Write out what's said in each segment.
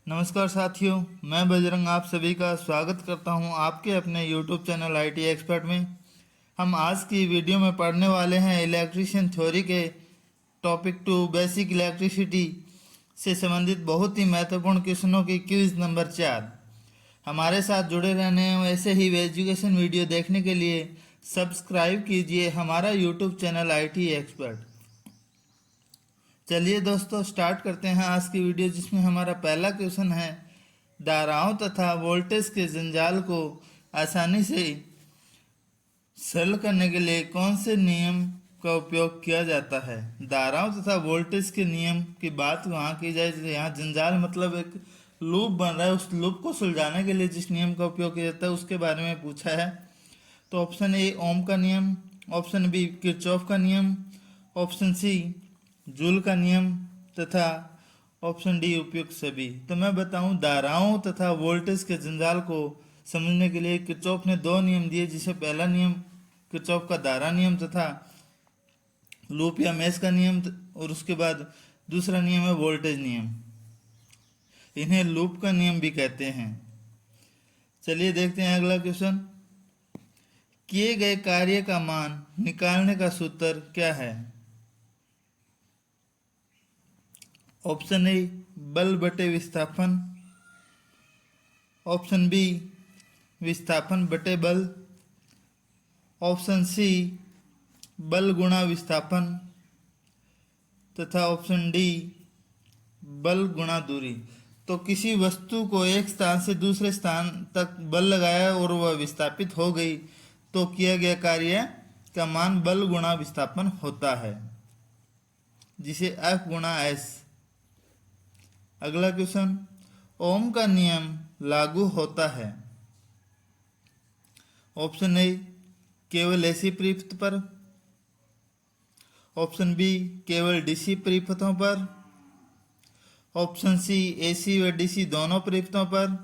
नमस्कार साथियों, मैं बजरंग आप सभी का स्वागत करता हूं आपके अपने YouTube चैनल IT एक्सपर्ट में। हम आज की वीडियो में पढ़ने वाले हैं इलेक्ट्रिशियन थ्योरी के टॉपिक 2 बेसिक इलेक्ट्रिसिटी से संबंधित बहुत ही महत्वपूर्ण क्वेश्चनों की क्विज नंबर 4। हमारे साथ जुड़े रहने और ऐसे ही एजुकेशन वीडियो देखने के लिए सब्सक्राइब कीजिए हमारा YouTube चैनल IT एक्सपर्ट। चलिए दोस्तों स्टार्ट करते हैं आज की वीडियो, जिसमें हमारा पहला क्वेश्चन है, धाराओं तथा वोल्टेज के जंजाल को आसानी से सरल करने के लिए कौन से नियम का उपयोग किया जाता है। धाराओं तथा वोल्टेज के नियम की बात वहाँ की जाए, यहाँ जंजाल मतलब एक लूप बन रहा है, उस लूप को सुलझाने के लिए जिस नियम का उपयोग किया जाता है उसके बारे में पूछा है। तो ऑप्शन ए ओम का नियम, ऑप्शन बी किरचॉफ का नियम, ऑप्शन सी जूल का नियम तथा ऑप्शन डी उपयुक्त सभी। तो मैं बताऊं, धाराओं तथा वोल्टेज के जंजाल को समझने के लिए किरचॉफ ने दो नियम दिए, जिसे पहला नियम किरचॉफ का धारा नियम तथा लूप या मेश का नियम, और उसके बाद दूसरा नियम है वोल्टेज नियम। इन्हें लूप का नियम भी कहते हैं। चलिए देखते हैं अगला क्वेश्चन। किए गए कार्य का मान निकालने का सूत्र क्या है। ऑप्शन ए बल बटे विस्थापन, ऑप्शन बी विस्थापन बटे बल, ऑप्शन सी बल गुणा विस्थापन तथा ऑप्शन डी बल गुणा दूरी। तो किसी वस्तु को एक स्थान से दूसरे स्थान तक बल लगाया और वह विस्थापित हो गई तो किया गया कार्य का मान बल गुणा विस्थापन होता है, जिसे F गुणा S। अगला क्वेश्चन, ओम का नियम लागू होता है। ऑप्शन ए केवल एसी परिपथ पर, ऑप्शन बी केवल डीसी परिपथों पर, ऑप्शन सी एसी व डीसी दोनों परिपथों पर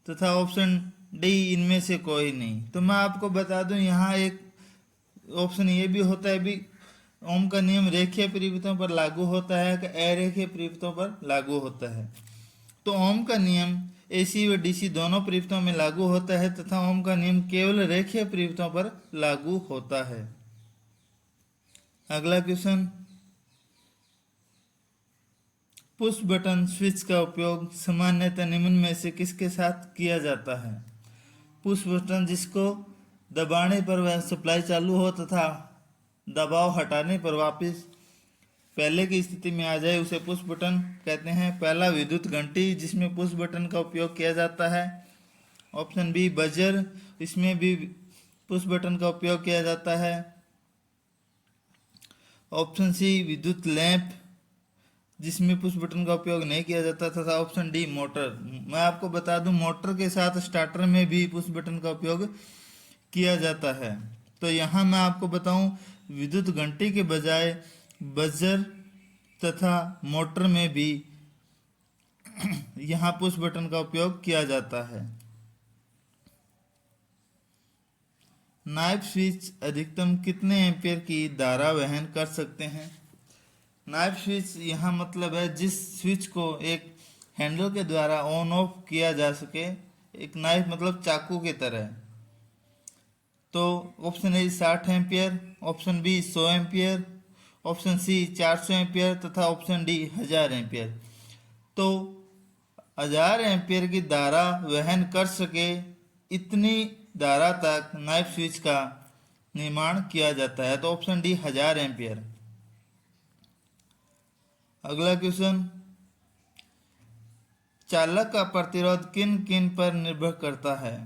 तथा ऑप्शन डी इनमें से कोई नहीं। तो मैं आपको बता दूं, यहाँ एक ऑप्शन ये भी होता है भी ओम का नियम रेखीय परिपथों पर लागू होता है कि अरेखीय परिपथों पर लागू होता है। तो ओम का नियम एसी व डीसी दोनों परिपथों में लागू होता है तथा ओम का नियम केवल रेखीय परिपथों पर लागू होता है। अगला क्वेश्चन, पुश बटन स्विच का उपयोग सामान्यतः निम्न में से किसके साथ किया जाता है। पुश बटन जिसको दबाने पर वह सप्लाई चालू हो तथा दबाव हटाने पर वापस पहले की स्थिति में आ जाए, उसे पुश बटन कहते हैं। पहला विद्युत घंटी, जिसमें पुश बटन का उपयोग किया जाता है। ऑप्शन बी बजर, इसमें भी पुश बटन का उपयोग किया जाता है। ऑप्शन सी विद्युत लैंप, जिसमें पुश बटन का उपयोग नहीं किया जाता तथा ऑप्शन डी मोटर। मैं आपको बता दूं, मोटर के साथ स्टार्टर में भी पुश बटन का उपयोग किया जाता है। तो यहाँ मैं आपको बताऊं, विद्युत घंटी के बजाय बजर तथा मोटर में भी यहाँ पुश बटन का उपयोग किया जाता है। नाइफ स्विच अधिकतम कितने एम्पियर की धारा वहन कर सकते हैं। नाइफ स्विच यहाँ मतलब है जिस स्विच को एक हैंडल के द्वारा ऑन ऑफ किया जा सके, एक नाइफ मतलब चाकू की तरह। तो option A 60 ampere, option B 100 ampere, option C 400 ampere तथा ऑप्शन डी 1000 एम्पियर। तो 1000 एम्पियर की धारा वहन कर सके इतनी धारा तक नाइफ स्विच का निर्माण किया जाता है। तो ऑप्शन डी 1000 एम्पियर। अगला क्वेश्चन, चालक का प्रतिरोध किन किन पर निर्भर करता है,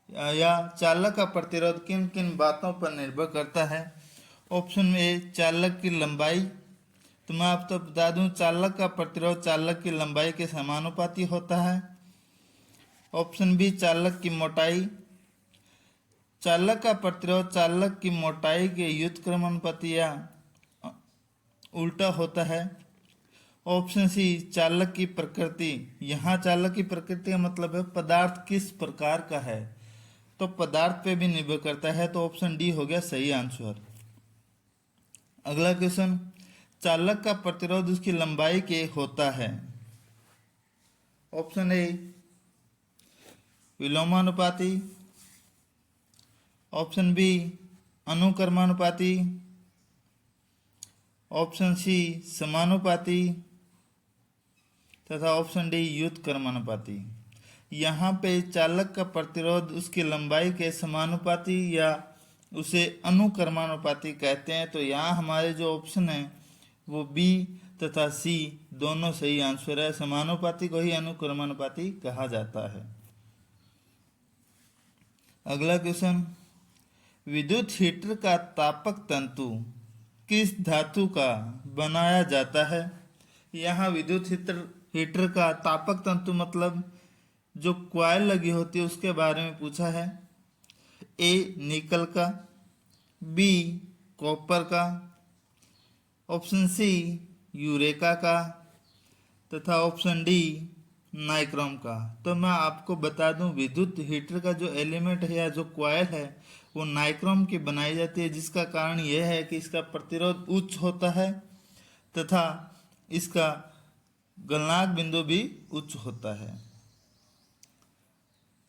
या चालक का प्रतिरोध किन किन बातों पर निर्भर करता है। ऑप्शन ए चालक की लंबाई, तो मैं आपको बता दूं, चालक का प्रतिरोध चालक की लंबाई के समानुपाती होता है। ऑप्शन बी चालक की मोटाई, चालक का प्रतिरोध चालक की मोटाई के व्युत्क्रमानुपाती या उल्टा होता है। ऑप्शन सी चालक की प्रकृति, यहाँ चालक की प्रकृति का मतलब है पदार्थ किस प्रकार का है, तो पदार्थ पे भी निर्भर करता है। तो ऑप्शन डी हो गया सही आंसर। अगला क्वेश्चन, चालक का प्रतिरोध उसकी लंबाई के होता है? ऑप्शन ए विलोमानुपाती, ऑप्शन बी अनुक्रमानुपाती, ऑप्शन सी समानुपाती तथा ऑप्शन डी व्युत्क्रमानुपाती। यहाँ पे चालक का प्रतिरोध उसकी लंबाई के समानुपाती या उसे अनुक्रमानुपाती कहते हैं। तो यहाँ हमारे जो ऑप्शन है वो बी तथा सी दोनों सही आंसर है। समानुपाती को ही अनुक्रमानुपाती कहा जाता है। अगला क्वेश्चन, विद्युत हीटर का तापक तंतु किस धातु का बनाया जाता है? यहाँ विद्युत हीटर का तापक तंतु मतलब जो क्वाइल लगी होती है उसके बारे में पूछा है। ए निकल का, बी कॉपर का, ऑप्शन सी यूरेका का तथा ऑप्शन डी नाइक्रोम का। तो मैं आपको बता दूं, विद्युत हीटर का जो एलिमेंट है या जो क्वाइल है वो नाइक्रोम की बनाई जाती है, जिसका कारण यह है कि इसका प्रतिरोध उच्च होता है तथा इसका गलनांक बिंदु भी उच्च होता है।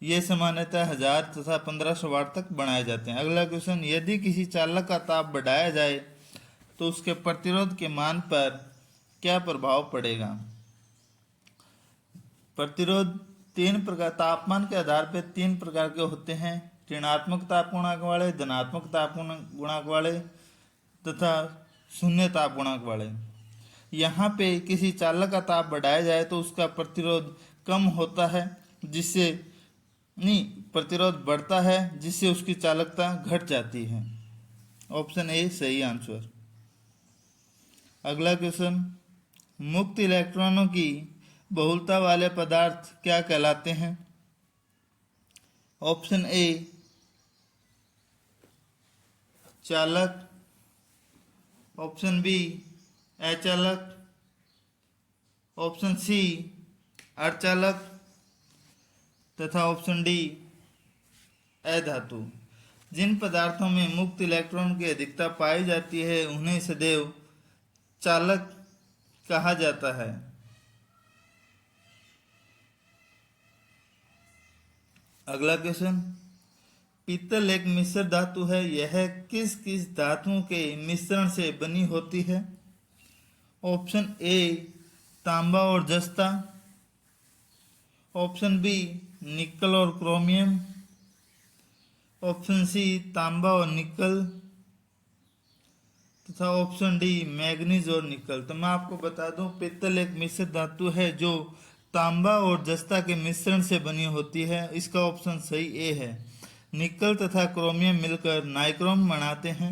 ये सामान्यतः 1000 तथा 1500 वाट तक बनाए जाते हैं। अगला क्वेश्चन, यदि किसी चालक का ताप बढ़ाया जाए तो उसके प्रतिरोध के मान पर क्या प्रभाव पड़ेगा? प्रतिरोध तीन प्रकार, तापमान के आधार पर तीन प्रकार के होते हैं। ऋणात्मक ताप गुणांक वाले, धनात्मक ताप गुणांक वाले तथा शून्य ताप गुणांक वाले। यहाँ पे किसी चालक का ताप बढ़ाया जाए तो उसका प्रतिरोध कम होता है, जिससे प्रतिरोध बढ़ता है, जिससे उसकी चालकता घट जाती है। ऑप्शन ए सही आंसर। अगला क्वेश्चन, मुक्त इलेक्ट्रॉनों की बहुलता वाले पदार्थ क्या कहलाते हैं? ऑप्शन ए चालक, ऑप्शन बी अचालक, ऑप्शन सी अर्धचालक तथा ऑप्शन डी अधातु। जिन पदार्थों में मुक्त इलेक्ट्रॉन की अधिकता पाई जाती है उन्हें सदैव चालक कहा जाता है। अगला क्वेश्चन, पीतल एक मिश्र धातु है, यह किस किस धातुओं के मिश्रण से बनी होती है? ऑप्शन ए तांबा और जस्ता, ऑप्शन बी निकल और क्रोमियम, ऑप्शन सी तांबा और निकल तथा ऑप्शन डी मैग्नीज और निकल। तो मैं आपको बता दूं, पीतल एक मिश्र धातु है जो तांबा और जस्ता के मिश्रण से बनी होती है। इसका ऑप्शन सही ए है। निकल तथा क्रोमियम मिलकर नाइक्रोम बनाते हैं।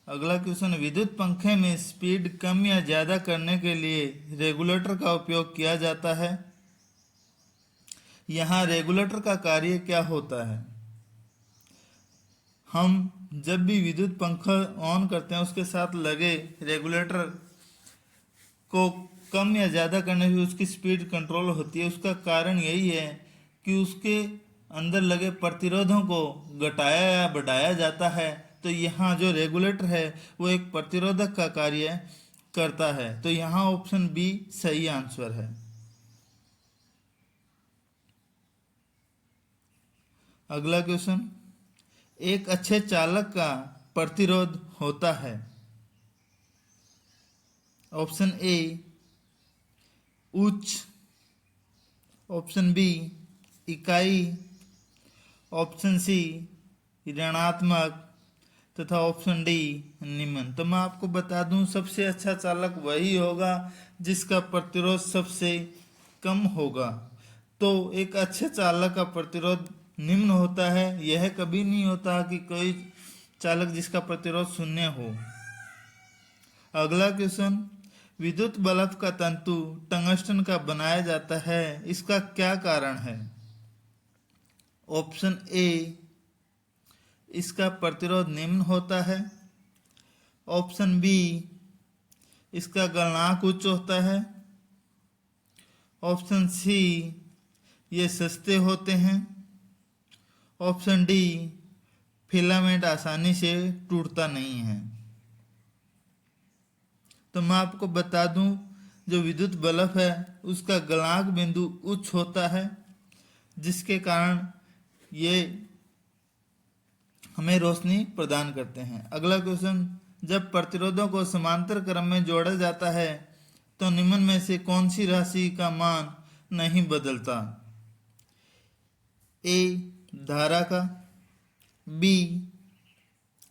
अगला क्वेश्चन, विद्युत पंखे में स्पीड कम या ज्यादा करने के लिए रेगुलेटर का उपयोग किया जाता है। यहाँ रेगुलेटर का कार्य क्या होता है? हम जब भी विद्युत पंखा ऑन करते हैं उसके साथ लगे रेगुलेटर को कम या ज़्यादा करने से उसकी स्पीड कंट्रोल होती है। उसका कारण यही है कि उसके अंदर लगे प्रतिरोधों को घटाया या बढ़ाया जाता है। तो यहाँ जो रेगुलेटर है वो एक प्रतिरोधक का कार्य करता है। तो यहाँ ऑप्शन बी सही आंसर है। अगला क्वेश्चन, एक अच्छे चालक का प्रतिरोध होता है। ऑप्शन ए उच्च, ऑप्शन बी इकाई, ऑप्शन सी ऋणात्मक तथा ऑप्शन डी निम्न। तो मैं आपको बता दूं, सबसे अच्छा चालक वही होगा जिसका प्रतिरोध सबसे कम होगा। तो एक अच्छे चालक का प्रतिरोध निम्न होता है। यह कभी नहीं होता कि कोई चालक जिसका प्रतिरोध शून्य हो। अगला क्वेश्चन, विद्युत बल्ब का तंतु टंगस्टन का बनाया जाता है, इसका क्या कारण है? ऑप्शन ए इसका प्रतिरोध निम्न होता है, ऑप्शन बी इसका गलनांक उच्च होता है, ऑप्शन सी ये सस्ते होते हैं, ऑप्शन डी फिलामेंट आसानी से टूटता नहीं है। तो मैं आपको बता दूं, जो विद्युत बल्ब है उसका गलनांक बिंदु उच्च होता है, जिसके कारण ये हमें रोशनी प्रदान करते हैं। अगला क्वेश्चन, जब प्रतिरोधों को समांतर क्रम में जोड़ा जाता है तो निम्न में से कौन सी राशि का मान नहीं बदलता? ए धारा का, बी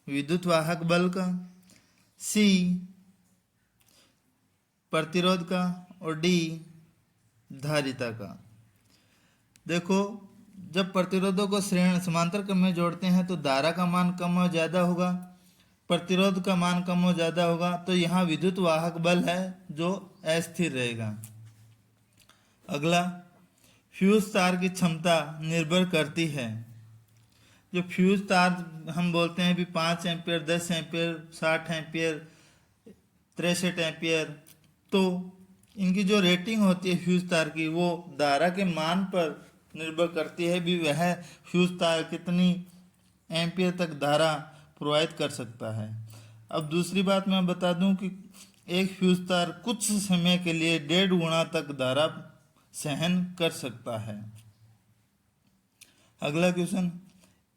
विद्युत वाहक बल का, सी प्रतिरोध का और डी धारिता का। देखो, जब प्रतिरोधों को श्रेणी समांतर क्रम में जोड़ते हैं तो धारा का मान कम और ज़्यादा होगा, प्रतिरोध का मान कम और ज़्यादा होगा, तो यहाँ विद्युत वाहक बल है जो अस्थिर रहेगा। अगला, फ्यूज तार की क्षमता निर्भर करती है। जो फ्यूज तार हम बोलते हैं भी 5 एम्पियर, 10 एम्पियर, 60 एम्पियर, 63 एम्पियर, तो इनकी जो रेटिंग होती है फ्यूज तार की वो धारा के मान पर निर्भर करती है भी वह फ्यूज तार कितनी एम्पियर तक धारा प्रवाहित कर सकता है। अब दूसरी बात मैं बता दूं कि एक फ्यूज तार कुछ समय के लिए 1.5 गुना तक धारा सहन कर सकता है। अगला क्वेश्चन,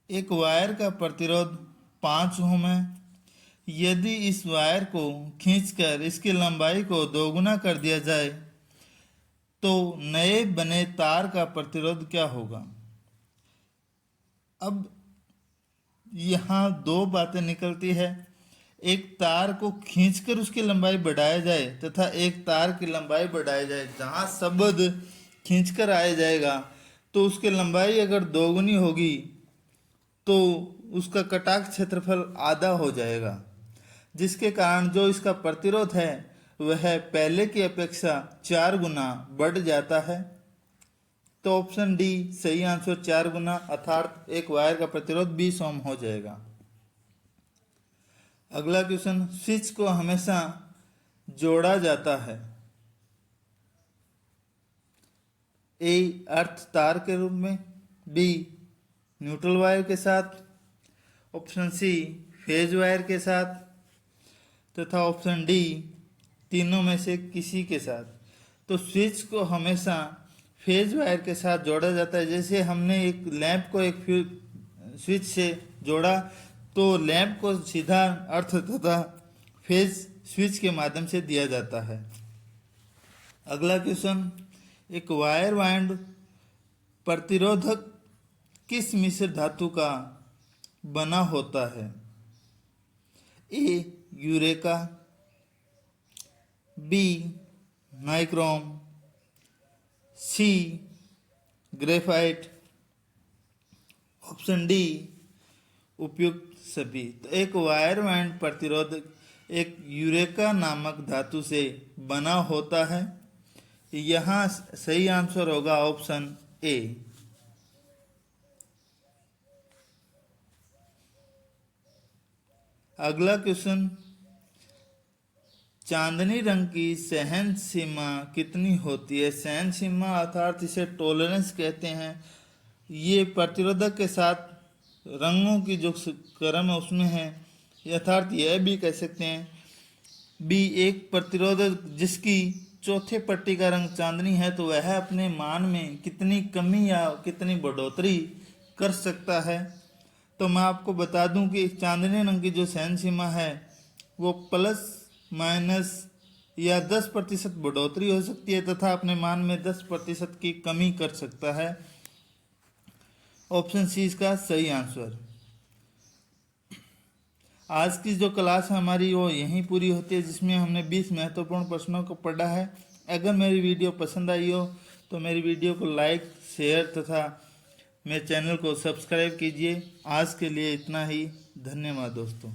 एक वायर का प्रतिरोध 5 ओम है। यदि इस वायर को खींचकर इसकी लंबाई को 2 गुना कर दिया जाए तो नए बने तार का प्रतिरोध क्या होगा? अब यहाँ 2 बातें निकलती है, एक तार को खींचकर उसकी लंबाई बढ़ाया जाए तथा एक तार की लंबाई बढ़ाई जाए। जहाँ शब्द खींचकर आया जाएगा तो उसकी लंबाई अगर 2 गुनी होगी तो उसका कटाक्ष क्षेत्रफल आधा हो जाएगा, जिसके कारण जो इसका प्रतिरोध है वह पहले की अपेक्षा 4 गुना बढ़ जाता है। तो ऑप्शन डी सही आंसर, 4 गुना, अर्थात एक वायर का प्रतिरोध 20 ओम हो जाएगा। अगला क्वेश्चन, स्विच को हमेशा जोड़ा जाता है। ए अर्थ तार के रूप में, बी न्यूट्रल वायर के साथ, ऑप्शन सी फेज वायर के साथ, तथा ऑप्शन डी तीनों में से किसी के साथ। तो स्विच को हमेशा फेज वायर के साथ जोड़ा जाता है। जैसे हमने एक लैंप को एक स्विच से जोड़ा तो लैंप को सीधा अर्थ तथा फेज स्विच के माध्यम से दिया जाता है। अगला क्वेश्चन, एक वायर वाइंड प्रतिरोधक किस मिश्र धातु का बना होता है? ए यूरेका, बी नाइक्रोम, सी ग्रेफाइट, ऑप्शन डी उपयुक्त सभी। तो एक वायर वाइंड प्रतिरोधक एक यूरेका नामक धातु से बना होता है। यहाँ सही आंसर होगा ऑप्शन ए। अगला क्वेश्चन, चांदनी रंग की सहन सीमा कितनी होती है? सहन सीमा अर्थात इसे टॉलरेंस कहते हैं। ये प्रतिरोधक के साथ रंगों की जो क्रम है उसमें है, अर्थात यह भी कह सकते हैं बी एक प्रतिरोधक जिसकी चौथे पट्टी का रंग चांदनी है तो वह अपने मान में कितनी कमी या कितनी बढ़ोतरी कर सकता है। तो मैं आपको बता दूं कि चांदनी रंग की जो सहन सीमा है वो प्लस माइनस या 10% बढ़ोतरी हो सकती है तथा अपने मान में 10% की कमी कर सकता है। ऑप्शन सी इसका सही आंसर। आज की जो क्लास है हमारी वो यहीं पूरी होती है, जिसमें हमने 20 महत्वपूर्ण प्रश्नों को पढ़ा है। अगर मेरी वीडियो पसंद आई हो तो मेरी वीडियो को लाइक, शेयर तथा मेरे चैनल को सब्सक्राइब कीजिए। आज के लिए इतना ही, धन्यवाद दोस्तों।